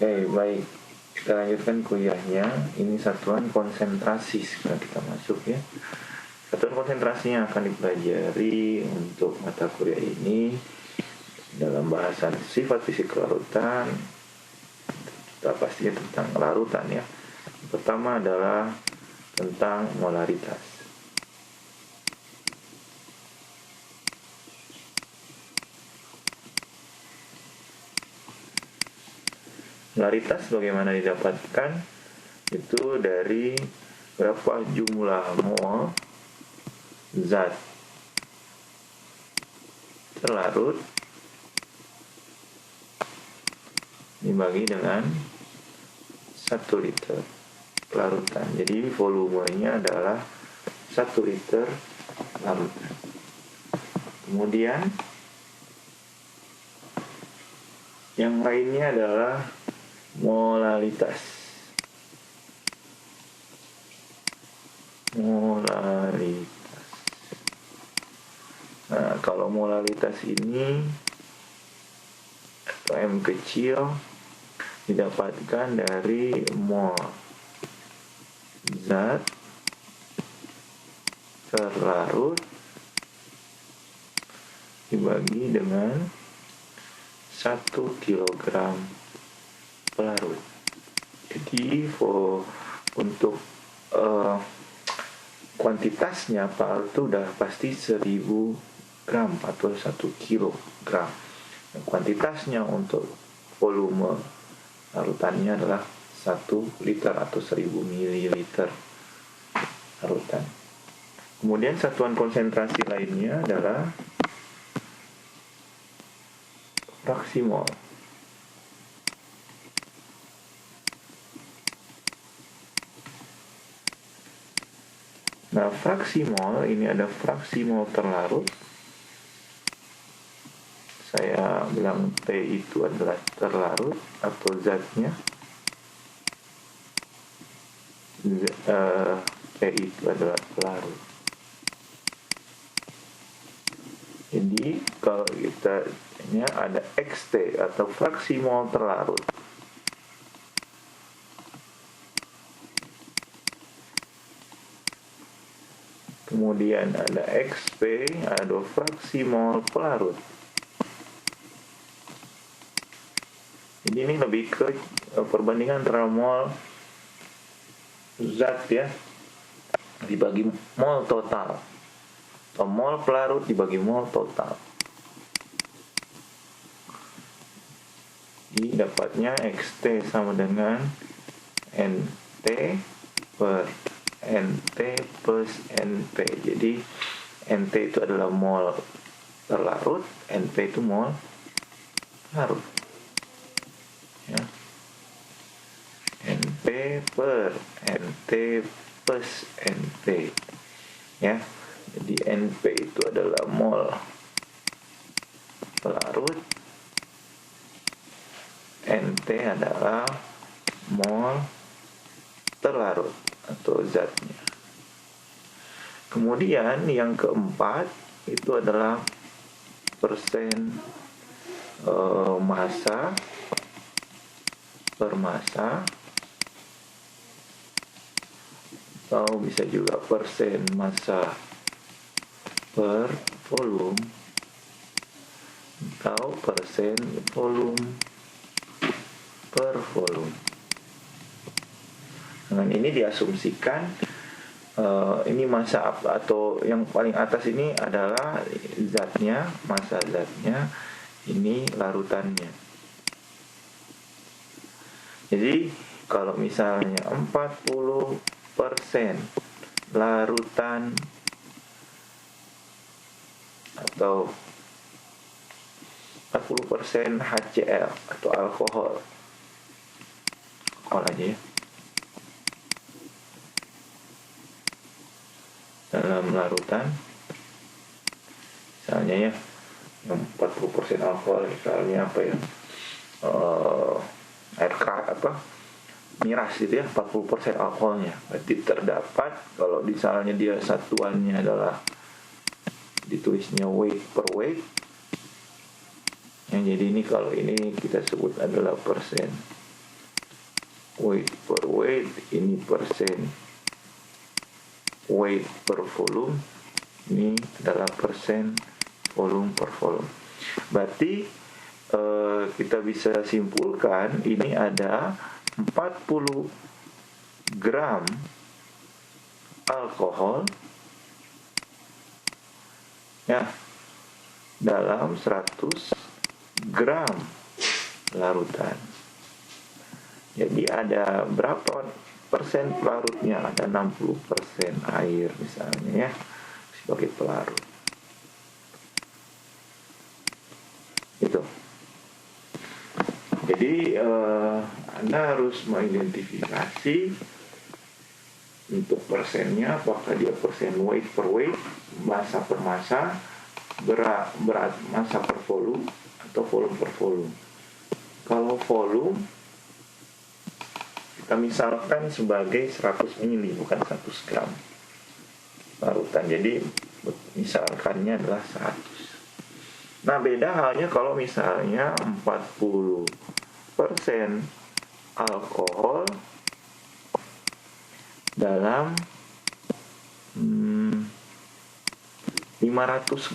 Baik, kita lanjutkan kuliahnya. Ini satuan konsentrasi sekarang kita masuk ya. Satuan konsentrasi yang akan dipelajari untuk mata kuliah ini dalam bahasan sifat fisik larutan, kita pastinya tentang larutan ya. Pertama adalah tentang molaritas. Molaritas bagaimana didapatkan? Itu dari berapa jumlah mol zat terlarut dibagi dengan 1 liter larutan. Jadi volumenya adalah 1 liter larutan. Kemudian yang lainnya adalah molalitas. Nah, kalau molalitas ini atau M kecil didapatkan dari mol zat terlarut dibagi dengan 1 kilogram pelarut. Jadi untuk kuantitasnya pelarut itu udah pasti 1000 gram atau 1 kilogram. Kuantitasnya untuk volume larutannya adalah 1 liter atau 1000 mililiter larutan. Kemudian satuan konsentrasi lainnya adalah fraksi mol. Nah, fraksi mol ini ada fraksi mol terlarut. Saya bilang T itu adalah terlarut atau zatnya. T itu adalah pelarut. Jadi kalau kita ini ada XT atau fraksi mol terlarut. Kemudian ada XP, ada fraksi mol pelarut. Jadi ini lebih ke perbandingan antara mol zat ya dibagi mol total, atau mol pelarut dibagi mol total. Jadi dapatnya XT sama dengan NT per NT plus NP. Jadi NT itu adalah mol terlarut, NP itu mol larut ya. NP per NT plus NP ya. Jadi NP itu adalah mol pelarut, NT adalah mol terlarut atau zatnya. Kemudian yang keempat itu adalah persen massa per massa, atau bisa juga persen massa per volume, atau persen volume per volume. Dengan ini diasumsikan ini massa atau yang paling atas ini adalah zatnya, massa zatnya, ini larutannya. Jadi kalau misalnya 40% larutan atau 40% HCl atau alkohol aja ya, dalam larutan, misalnya ya yang 40% alkohol, misalnya apa ya, air miras gitu ya, 40% alkoholnya. Berarti terdapat, kalau misalnya dia satuannya adalah ditulisnya weight per weight ya, jadi ini kalau ini kita sebut adalah persen weight per weight, ini persen weight per volume, ini adalah persen volume per volume. Berarti kita bisa simpulkan ini ada 40 gram alkohol ya dalam 100 gram larutan. Jadi ada berapa persen pelarutnya? Ada 60% air misalnya ya sebagai pelarut. Itu. Jadi Anda harus mengidentifikasi untuk persennya, apakah dia persen weight per weight, massa per massa, berat massa per volume, atau volume per volume. Kalau volume kita misalkan sebagai 100 ml, bukan 100 gram larutan. Jadi misalkannya adalah 100. Nah, beda halnya kalau misalnya 40% alkohol dalam 500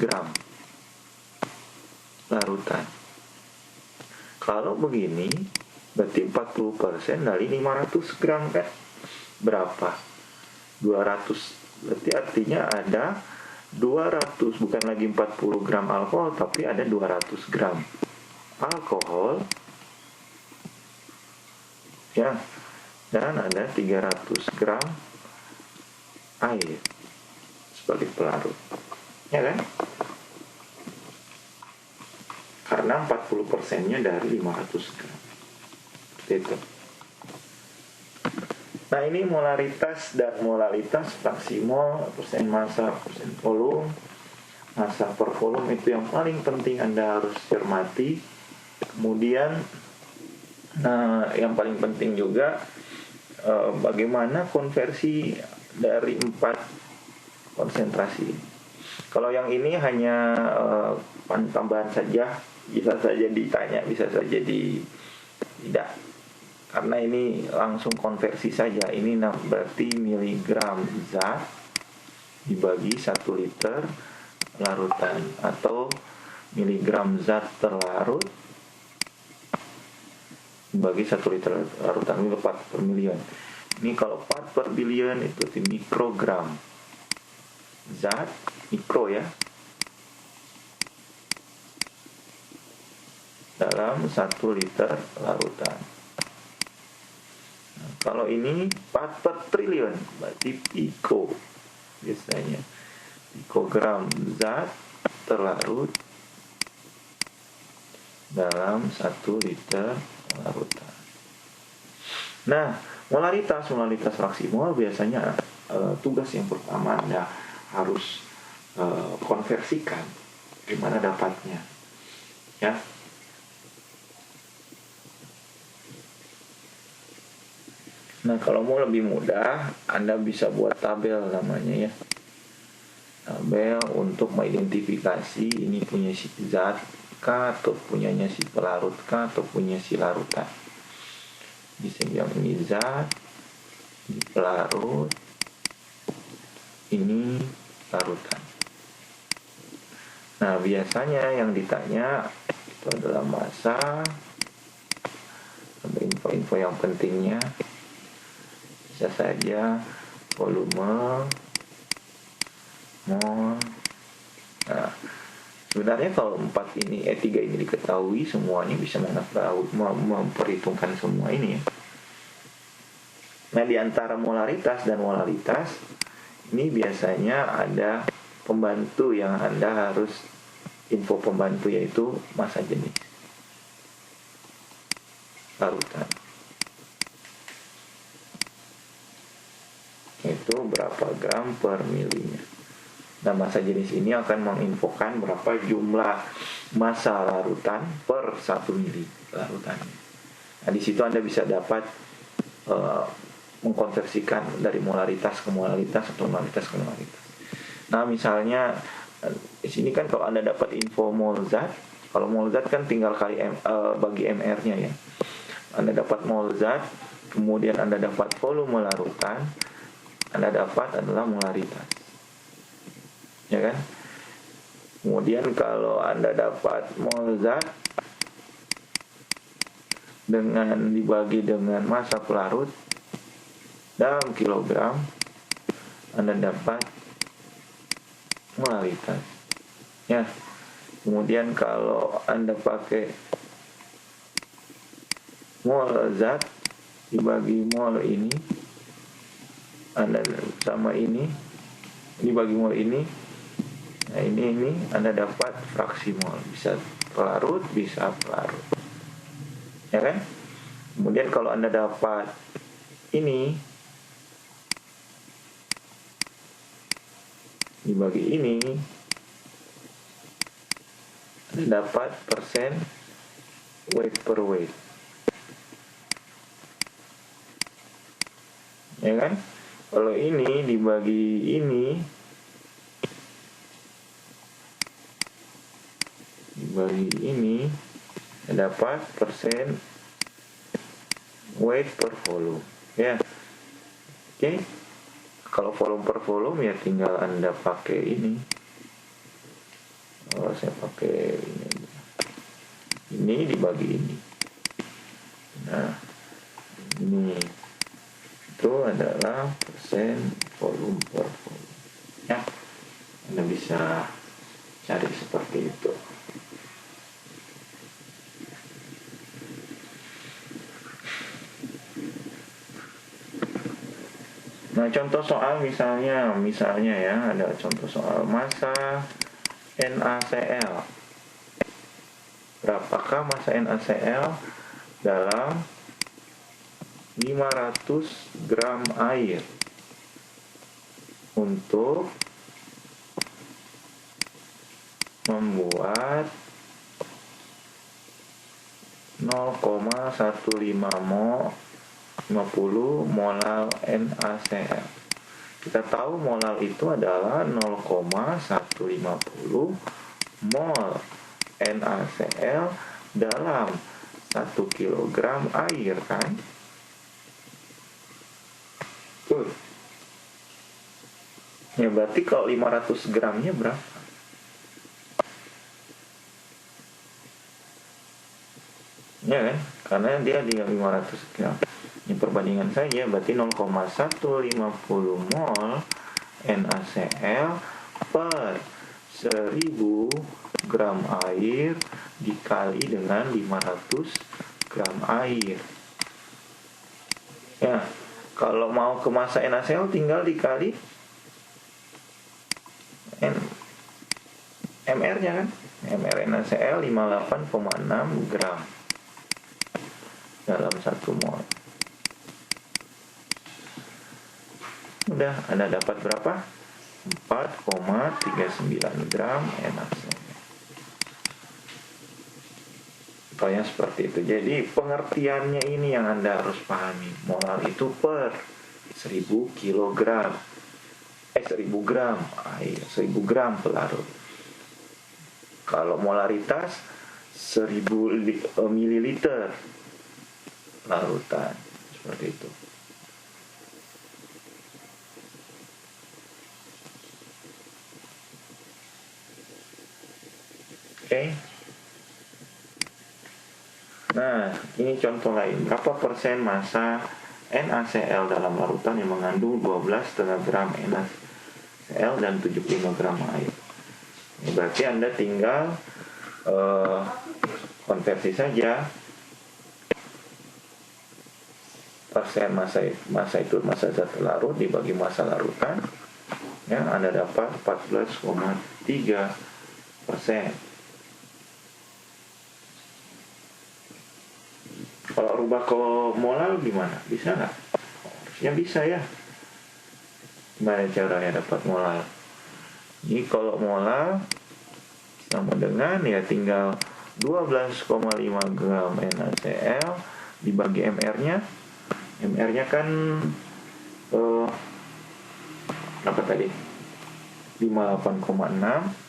gram larutan. Kalau begini berarti 40% dari 500 gram kan berapa? 200. Berarti artinya ada 200, bukan lagi 40 gram alkohol, tapi ada 200 gram alkohol ya, dan ada 300 gram air sebagai pelarut ya kan, karena 40%-nya dari 500 gram itu. Nah, ini molaritas dan molalitas, fraksi mol, persen massa, persen volume, massa per volume, itu yang paling penting Anda harus cermati. Kemudian yang paling penting juga bagaimana konversi dari 4 konsentrasi. Kalau yang ini hanya tambahan saja, bisa saja ditanya, bisa saja tidak. Karena ini langsung konversi saja. Ini berarti miligram zat dibagi 1 liter larutan, atau miligram zat terlarut dibagi 1 liter larutan. Ini part per million. Ini kalau part per billion itu mikrogram zat, mikro ya, dalam 1 liter larutan. Kalau ini part per triliun, berarti piko biasanya. Pikogram zat terlarut dalam 1 liter larutan. Nah, molaritas fraksi mol biasanya tugas yang pertama Anda harus konversikan. Gimana dapatnya? Ya. Nah, kalau mau lebih mudah, Anda bisa buat tabel namanya ya. Tabel untuk mengidentifikasi ini punya si zat K, atau punyanya si pelarut K, atau punya si larutan. Bisa bilang ini zat, ini pelarut, ini larutan. Nah, biasanya yang ditanya itu adalah massa, ada info-info yang pentingnya. Bisa saja volume, mol. Nah, sebenarnya kalau 3 ini diketahui, semuanya bisa memperhitungkan semua ini ya. Nah, di antara molaritas dan molalitas ini biasanya ada pembantu yang Anda harus info pembantu, yaitu massa jenis larutan. Itu berapa gram per milinya. Nah, massa jenis ini akan menginfokan berapa jumlah massa larutan per 1 mili larutan. Nah, di situ Anda bisa dapat mengkonversikan dari molaritas ke molalitas atau molalitas ke molalitas. Nah, misalnya di sini kan kalau Anda dapat info mol zat, kalau mol zat kan tinggal kali bagi mr-nya ya. Anda dapat mol zat, kemudian Anda dapat volume larutan, Anda dapat adalah molaritas. Ya kan? Kemudian kalau Anda dapat mol zat dengan dibagi dengan massa pelarut dalam kilogram, Anda dapat molaritas. Ya. Kemudian kalau Anda pakai mol zat dibagi mol ini, Anda sama ini dibagi mol ini, nah ini Anda dapat fraksi mol, bisa pelarut, bisa pelarut, ya kan? Kemudian kalau Anda dapat ini dibagi ini, Anda dapat persen weight per weight, ya kan? Kalau ini dibagi ini dapat persen weight per volume, ya. Oke. Kalau volume per volume ya tinggal Anda pakai ini. Kalau saya pakai ini dibagi ini. Nah, ini itu adalah persen volume per volume. Ya, Anda bisa cari seperti itu. Nah, contoh soal misalnya ya, ada contoh soal massa NaCl. Berapakah massa NaCl dalam 500 gram air untuk membuat 0,15 mol 50 molal NaCl. Kita tahu molal itu adalah 0,150 mol NaCl dalam 1 kilogram air, kan? Tuh. Ya berarti kalau 500 gramnya berapa? Ya kan? Karena dia di 500 gram. Ini perbandingan saja, berarti 0,150 mol NaCl per 1000 gram air dikali dengan 500 gram air. Ya, kalau mau ke massa NaCl tinggal dikali MR-nya kan? MR NaCl 58,6 gram dalam 1 mol. Udah, Anda dapat berapa? 4,39 gram NaCl. Contohnya seperti itu. Jadi pengertiannya ini yang Anda harus pahami. Molar itu per 1000 kilogram. 1000 gram air, 1000 gram pelarut. Kalau molaritas 1000 mililiter larutan. Seperti itu. Oke. Nah, ini contoh lain. Berapa persen massa NaCl dalam larutan yang mengandung 12,5 gram NaCl dan 75 gram air? Ini berarti Anda tinggal konversi saja. Persen massa itu massa zat larut dibagi massa larutan. Ya, Anda dapat 14,3%. Kalau rubah ke molal gimana? Bisa nggak? Harusnya bisa ya. Gimana caranya dapat molal? Ini kalau molal sama dengan ya tinggal 12,5 gram NaCl dibagi MR-nya. MR-nya kan berapa tadi? 58,6.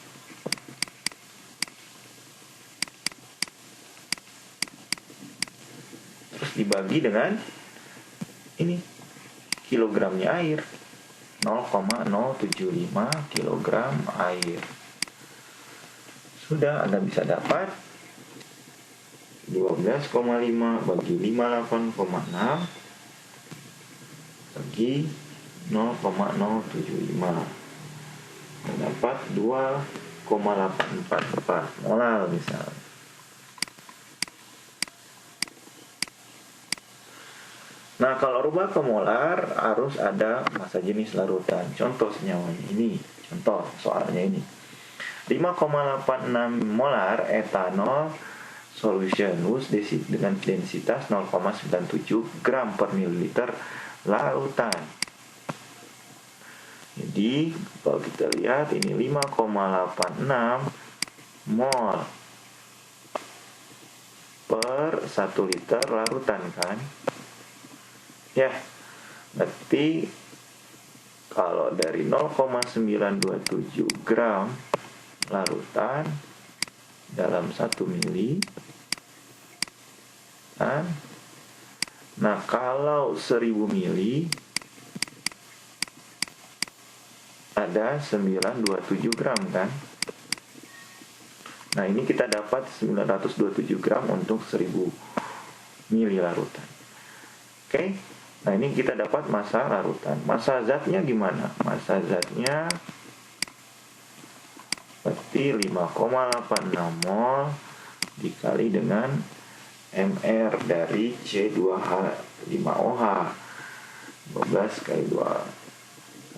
dibagi dengan ini kilogramnya air, 0,075 kilogram air. Sudah, Anda bisa dapat 12,5 bagi 58,6 bagi 0,075, dapat 2,844 molar misalnya. Nah, kalau rubah ke molar harus ada massa jenis larutan. Contoh senyawanya ini, contoh soalnya ini. 5,86 molar etanol solution dengan densitas 0,97 gram per mililiter larutan. Jadi kalau kita lihat ini 5,86 mol per 1 liter larutan kan. Ya, berarti kalau dari 0,927 gram larutan dalam 1 mili kan? Nah, kalau 1000 mili ada 927 gram kan. Nah, ini kita dapat 927 gram untuk 1000 mili larutan. Oke. Nah, ini kita dapat massa larutan. Massa zatnya gimana? Massa zatnya berarti 5,86 mol dikali dengan MR dari C2H5OH. 12 kali 2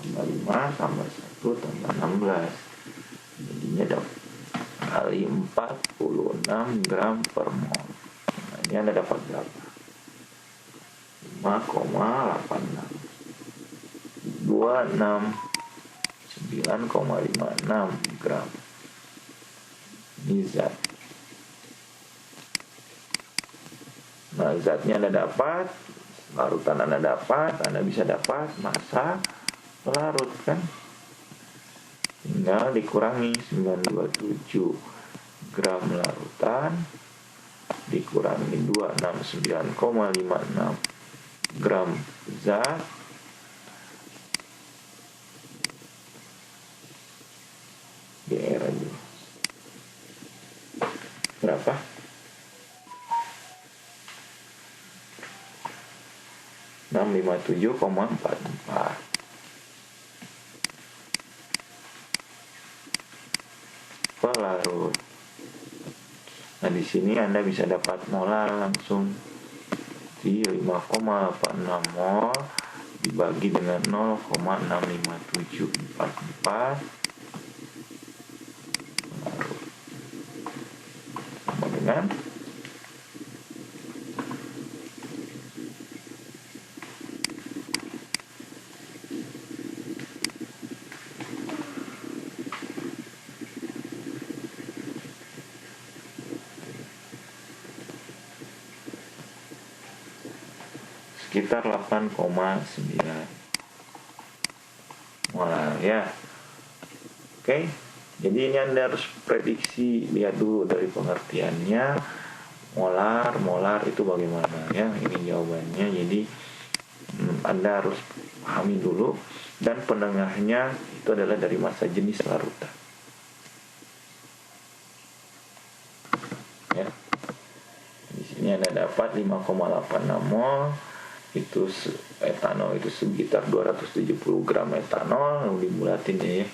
tambah 5 tambah 1 tambah 16. Jadinya dapat kali 46 gram per mol. Nah, ini Anda dapat berapa? 5,86 9,56 gram. Ini zat. Nah, zatnya Anda dapat, larutan Anda dapat, Anda bisa dapat massa pelarut kan. Tinggal dikurangi 927 gram larutan dikurangi 269,56 gram zat GR aja. Berapa? Enam 657,44 pelarut. Nah, di sini Anda bisa dapat molar langsung di 5,86 mol dibagi dengan 0,65744 sama dengan sekitar 8,9 molar ya. Oke, jadi ini Anda harus prediksi, lihat dulu dari pengertiannya molar itu bagaimana ya. Ini jawabannya. Jadi Anda harus pahami dulu, dan penengahnya itu adalah dari massa jenis larutan ya. Di sini Anda dapat 5,86 mol itu etanol, itu sekitar 270 gram etanol, lalu dibulatin ya.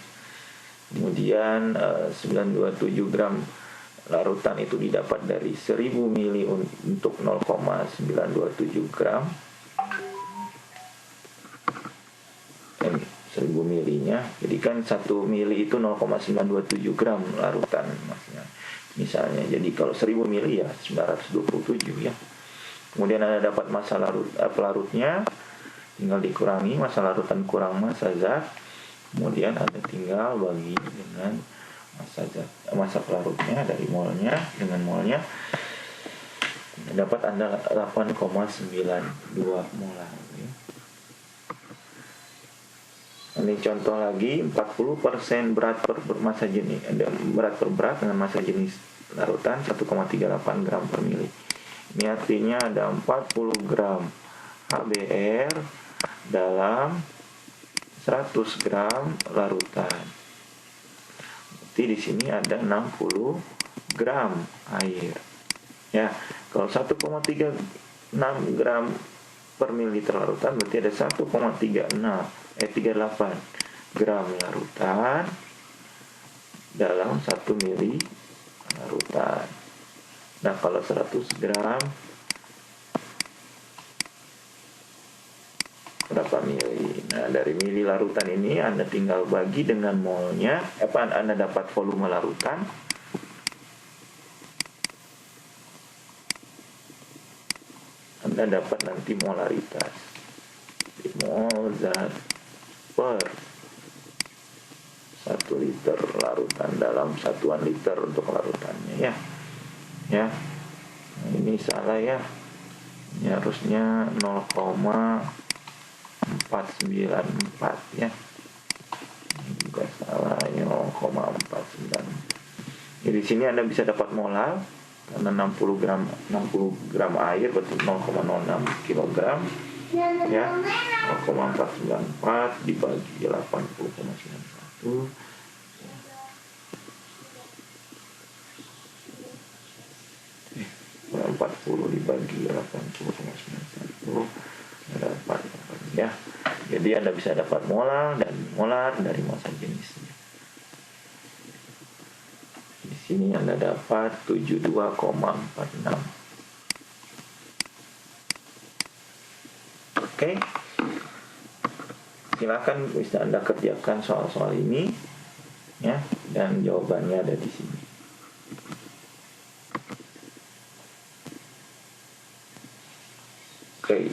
Kemudian 927 gram larutan itu didapat dari 1000 mili untuk 0,927 gram. 1000 milinya, jadi kan 1 mili itu 0,927 gram larutan misalnya. Jadi kalau 1000 mili ya 927 ya. Kemudian Anda dapat massa pelarutnya, tinggal dikurangi massa larutan kurang massa zat, kemudian Anda tinggal bagi dengan massa pelarutnya dari molnya dengan molnya, dapat Anda 8,92 molar ya. Ini contoh lagi, 40% berat per massa jenis, berat per berat dengan massa jenis larutan 1,38 gram per mili. Ini artinya ada 40 gram HBr dalam 100 gram larutan. Berarti di sini ada 60 gram air. Ya, kalau 1,36 gram per mililiter larutan berarti ada 1,38 gram larutan dalam 1 mili larutan. Nah, kalau 100 gram berapa mili? Nah, dari mili larutan ini Anda tinggal bagi dengan molnya. Anda dapat volume larutan. Anda dapat nanti molaritas. Mol zat per 1 liter larutan dalam satuan liter untuk larutannya, ya. Nah, ini salah ya. Ini harusnya 0,494 ya. Ini juga salah, ini 0,49. Jadi di sini Anda bisa dapat molar karena 60 gram air berarti 0,06 kg ya. 0,494 dibagi 80,91 40 dibagi 80,91 dapat ya. Jadi Anda bisa dapat molar dan molar dari massa jenisnya. Di sini Anda dapat 72,46. Oke. Silakan bisa Anda kerjakan soal-soal ini ya, dan jawabannya ada di sini. Oke.